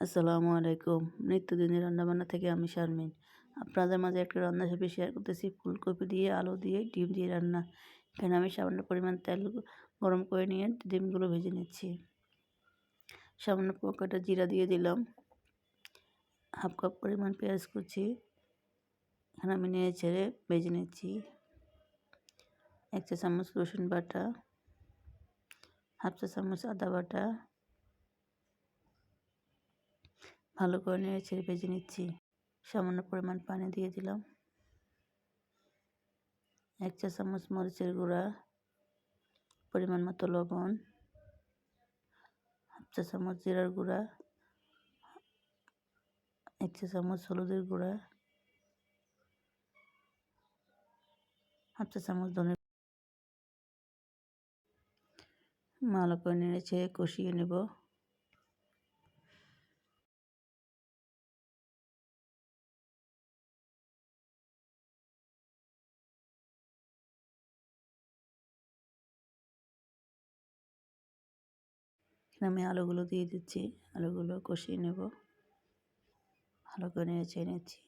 আসসালামু আলাইকুম। নিত্যদিনের রান্নাবান্না থেকে আমি শারমিন। আপনাদের মাঝে একটা রান্না রেসিপি শেয়ার করতেছি। ফুলকপি দিয়ে, আলু দিয়ে, ডিম দিয়ে রান্না। এখানে আমি সামান্য পরিমাণ তেল গরম করে নিয়ে ডিমগুলো ভেজে নিচ্ছি। সামান্য পকেটে জিরা দিয়ে দিলাম। হাফ কাপ পরিমাণ পেঁয়াজ কুচি। এখানে আমি নেড়ে ছেড়ে ভেজে নিচ্ছি। 1 চা চামচ রসুন বাটা, হাফ চা চামচ আদা বাটা। ভালো করে নেড়ে ছেড়ে ভেজে নিচ্ছি। সামান্য পরিমাণ পানি দিয়ে দিলাম। 1 চা চামচ মরিচের গুঁড়া, পরিমাণ মতো লবণ, হাফ চা চামচ জিরার গুঁড়া, 1 চা চামচ হলুদের গুঁড়া, হাফ চা চামচ ধনে। ভালো করে নেড়ে ছেড়ে কষিয়ে নেব। আমি আলুগুলো দিয়ে দিচ্ছি। আলুগুলো কষিয়ে নেব। ভালো করে নেড়ে ছেড়ে নিচ্ছি।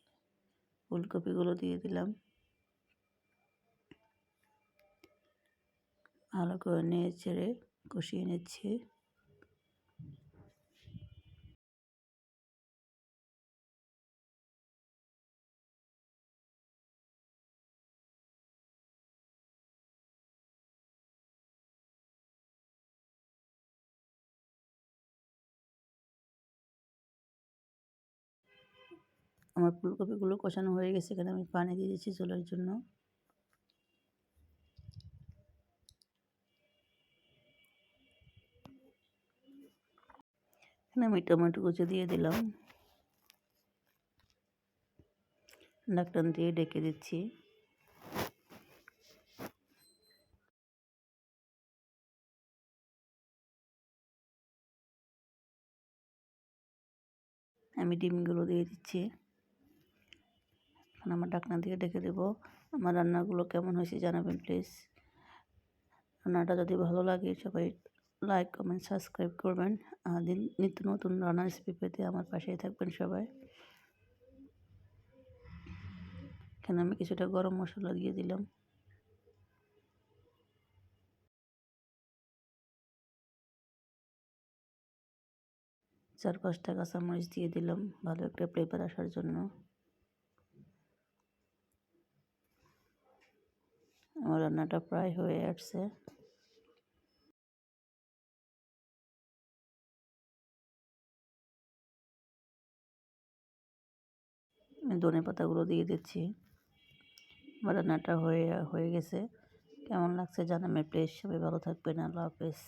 ফুলকপিগুলো দিয়ে দিলাম। ভালো করে নেড়ে ছেড়ে কষিয়ে নিচ্ছি। আমার ফুলকপিগুলো কষানো হয়ে গেছে। এখানে আমি পানি দিয়ে দিচ্ছি ঝোলের জন্য। এখানে আমি টমেটো কুচি দিয়ে দিলাম। ঢাকনা দিয়ে ঢেকে দিচ্ছি। আমি ডিমগুলো দিয়ে দিচ্ছি। এখন আমার ঢাকনা দিয়ে ঢেকে দেবো। আমার রান্নাগুলো কেমন হয়েছে জানাবেন প্লিজ। রান্নাটা যদি ভালো লাগে সবাই লাইক, কমেন্ট, সাবস্ক্রাইব করবেন। আর নিত্য নতুন রান্না রেসিপি পেতে আমার পাশেই থাকবেন সবাই। এখানে আমি কিছুটা গরম মশলা দিয়ে দিলাম। চার পাঁচটা কাঁচামরিচ দিয়ে দিলাম ভালো একটা ফ্লেভার আসার জন্য। আমার রান্নাটা প্রায় হয়ে আসছে। আমি ধনে পাতাগুলো দিয়ে দিচ্ছি। আমার রান্নাটা হয়ে গেছে। কেমন লাগছে জানাবেন প্লিজ। সবাই ভালো থাকবেন। আল্লাহ হাফেজ।